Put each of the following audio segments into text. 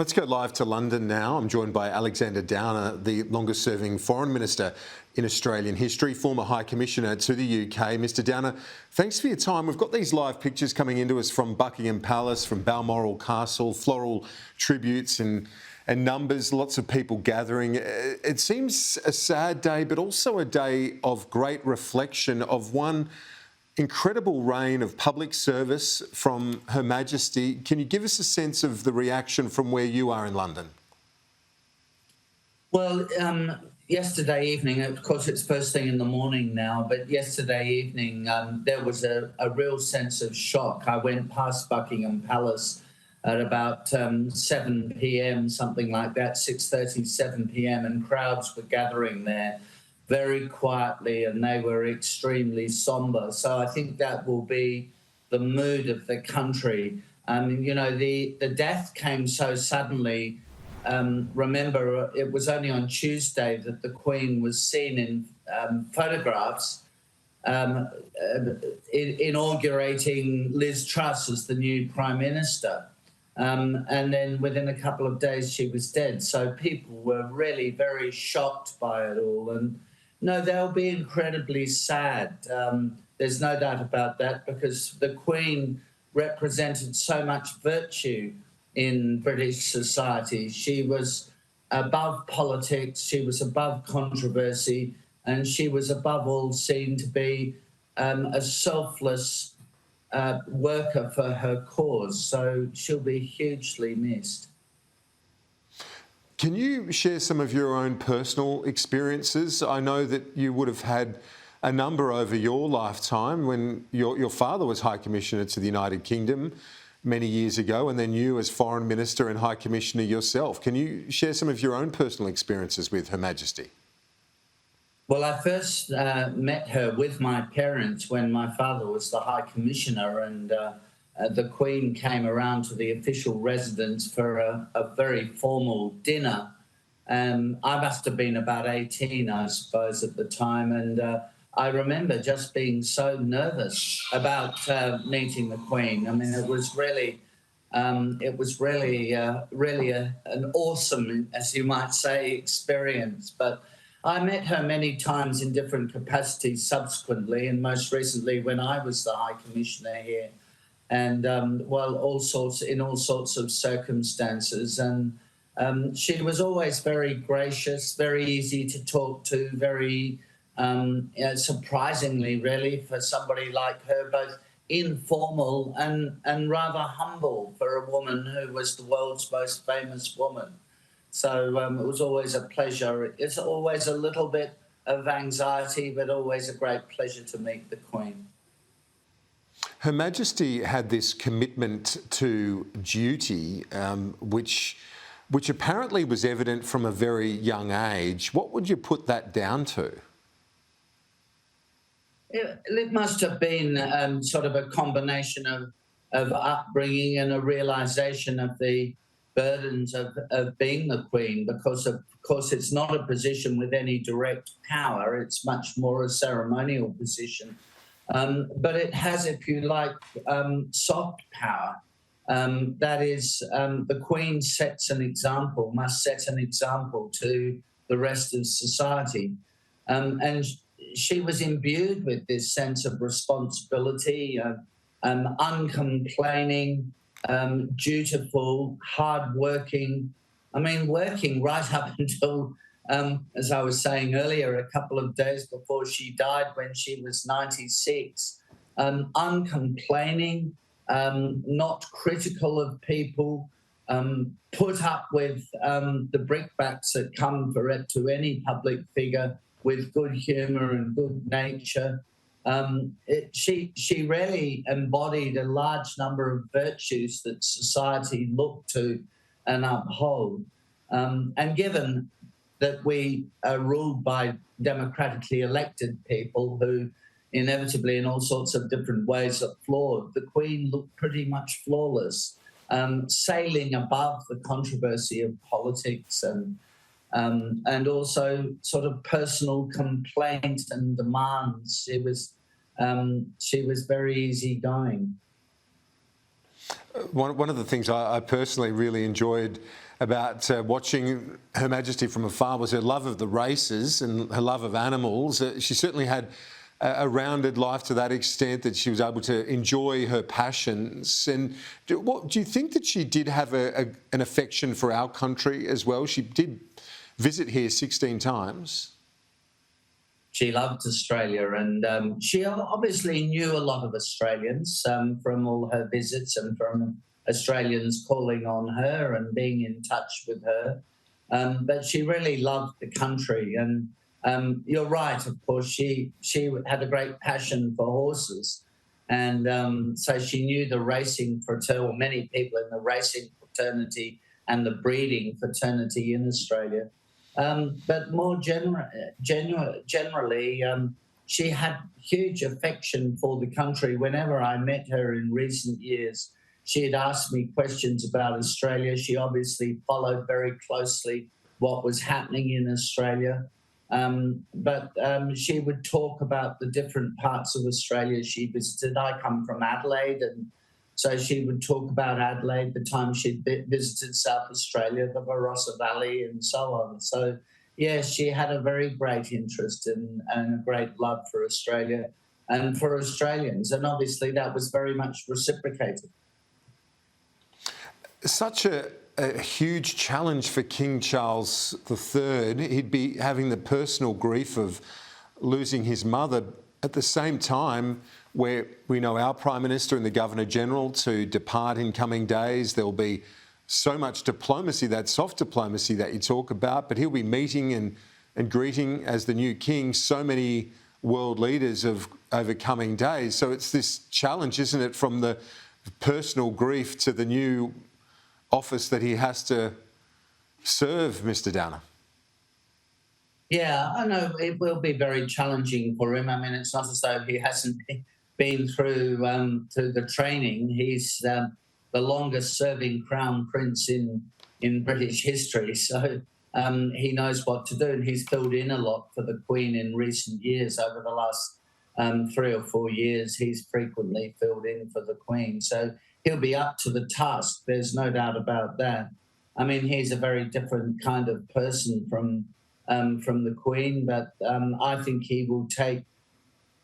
Let's go live to London now. I'm joined by Alexander Downer, the longest-serving Foreign Minister in Australian history, former High Commissioner to the UK. Mr Downer, thanks for your time. We've got these live pictures coming into us from Buckingham Palace, from Balmoral Castle, floral tributes and numbers, lots of people gathering. It seems a sad day, but also a day of great reflection of one incredible reign of public service from Her Majesty. Can you give us a sense of the reaction from where you are in London? Well, yesterday evening, of course it's first thing in the morning now, but yesterday evening there was a real sense of shock. I went past Buckingham Palace at about 7 p.m, something like that, 6:30, 7 p.m, and crowds were gathering there very quietly, and they were extremely sombre. So I think that will be the mood of the country. The death came so suddenly. Remember, it was only on Tuesday that the Queen was seen in photographs inaugurating Liz Truss as the new Prime Minister. And then within a couple of days, she was dead. So people were really very shocked by it all. And no, they'll be incredibly sad. There's no doubt about that, because the Queen represented so much virtue in British society. She was above politics, she was above controversy, and she was above all seen to be a selfless worker for her cause. So she'll be hugely missed. Can you share some of your own personal experiences? I know that you would have had a number over your lifetime when your father was High Commissioner to the United Kingdom many years ago, and then you as Foreign Minister and High Commissioner yourself. Can you share some of your own personal experiences with Her Majesty? Well, I first met her with my parents when my father was the High Commissioner, and the Queen came around to the official residence for a very formal dinner. I must have been about 18, I suppose, at the time, and I remember just being so nervous about meeting the Queen. I mean, it was really an awesome, as you might say, experience. But I met her many times in different capacities subsequently, and most recently when I was the High Commissioner here, and in all sorts of circumstances. And she was always very gracious, very easy to talk to, very surprisingly, really, for somebody like her, both informal and rather humble for a woman who was the world's most famous woman. So it was always a pleasure. It's always a little bit of anxiety, but always a great pleasure to meet the Queen. Her Majesty had this commitment to duty, which apparently was evident from a very young age. What would you put that down to? It must have been sort of a combination of upbringing and a realisation of the burdens of being the Queen, because of course it's not a position with any direct power. It's much more a ceremonial position. But it has, if you like, soft power. That is, the Queen must set an example to the rest of society. And she was imbued with this sense of responsibility, uncomplaining, dutiful, hard-working. I mean, working right up until, as I was saying earlier, a couple of days before she died when she was 96, uncomplaining, not critical of people, put up with the brickbats that come to any public figure with good humour and good nature. She really embodied a large number of virtues that society looked to and uphold. And given that we are ruled by democratically elected people who inevitably in all sorts of different ways are flawed, the Queen looked pretty much flawless, sailing above the controversy of politics and also sort of personal complaint and demands. She was very easygoing. One of the things I personally really enjoyed about watching Her Majesty from afar was her love of the races and her love of animals. She certainly had a rounded life to that extent that she was able to enjoy her passions. And do you think that she did have an affection for our country as well? She did visit here 16 times. She loved Australia, and she obviously knew a lot of Australians from all her visits and from Australians calling on her and being in touch with her. But she really loved the country, and you're right. Of course, she had a great passion for horses, and so she knew the racing fraternity, or many people in the racing fraternity and the breeding fraternity in Australia. But more generally, she had huge affection for the country. Whenever I met her in recent years, she had asked me questions about Australia. She obviously followed very closely what was happening in Australia. But she would talk about the different parts of Australia she visited. I come from Adelaide, and so she would talk about Adelaide, the time she'd visited South Australia, the Barossa Valley, and so on. So, yes, she had a very great interest in, and a great love for Australia and for Australians. And obviously that was very much reciprocated. Such a huge challenge for King Charles III. He'd be having the personal grief of losing his mother at the same time where we know our Prime Minister and the Governor-General to depart in coming days. There'll be so much diplomacy, that soft diplomacy that you talk about, but he'll be meeting and greeting as the new king so many world leaders of over coming days. So it's this challenge, isn't it, from the personal grief to the new office that he has to serve, Mr. Downer? Yeah, I know it will be very challenging for him. I mean, it's not as though he hasn't been through the training. He's the longest-serving crown prince in British history, so he knows what to do. And he's filled in a lot for the Queen in recent years. Over the last 3 or 4 years, he's frequently filled in for the Queen. So he'll be up to the task. There's no doubt about that. I mean, he's a very different kind of person from the Queen, but I think he will take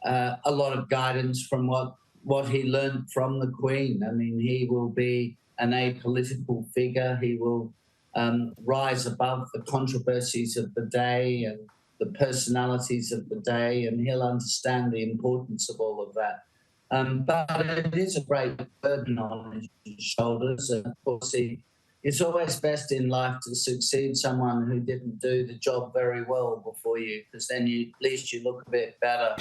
a lot of guidance from what he learned from the Queen. I mean, he will be an apolitical figure. He will rise above the controversies of the day and the personalities of the day, and he'll understand the importance of all of that. But it is a great burden on his shoulders, and of course it's always best in life to succeed someone who didn't do the job very well before you, because then at least you look a bit better.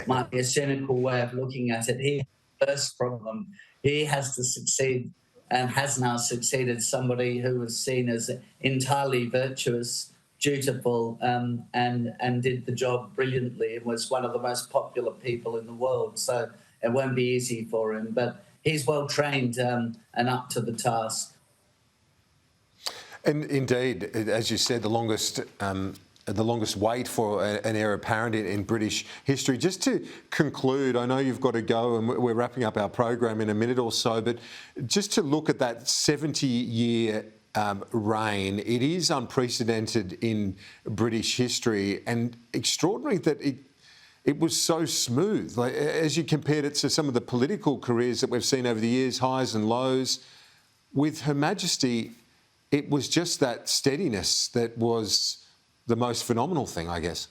Might be a cynical way of looking at it. He first problem. He has to succeed, and has now succeeded, somebody who was seen as entirely virtuous, dutiful, and did the job brilliantly, and was one of the most popular people in the world. So it won't be easy for him, but he's well trained and up to the task. And indeed, as you said, the longest wait for an heir apparent in British history. Just to conclude, I know you've got to go and we're wrapping up our program in a minute or so, but just to look at that 70-year reign, it is unprecedented in British history, and extraordinary that it was so smooth. Like, as you compared it to some of the political careers that we've seen over the years, highs and lows, with Her Majesty, it was just that steadiness that was the most phenomenal thing, I guess.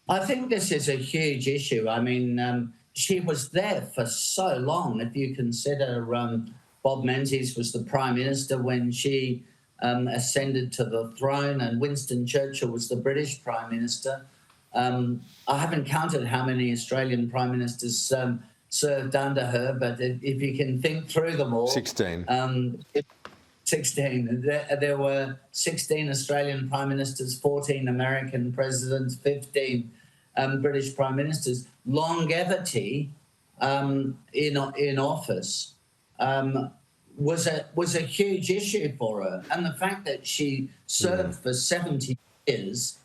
I think this is a huge issue. I mean, she was there for so long. If you consider Bob Menzies was the Prime Minister when she ascended to the throne, and Winston Churchill was the British Prime Minister. I haven't counted how many Australian Prime Ministers served under her, but if you can think through them all... 16. 16. There were 16 Australian Prime Ministers, 14 American presidents, 15 British Prime Ministers. Longevity in office was a huge issue for her. And the fact that she served for 70 years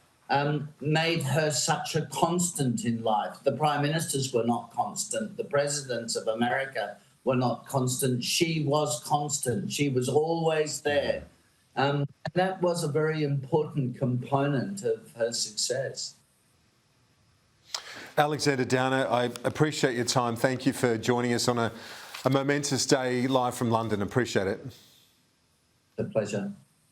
made her such a constant in life. The Prime Ministers were not constant. The presidents of America were not constant. She was constant. She was always there. And that was a very important component of her success. Alexander Downer, I appreciate your time. Thank you for joining us on a momentous day live from London. Appreciate it. A pleasure.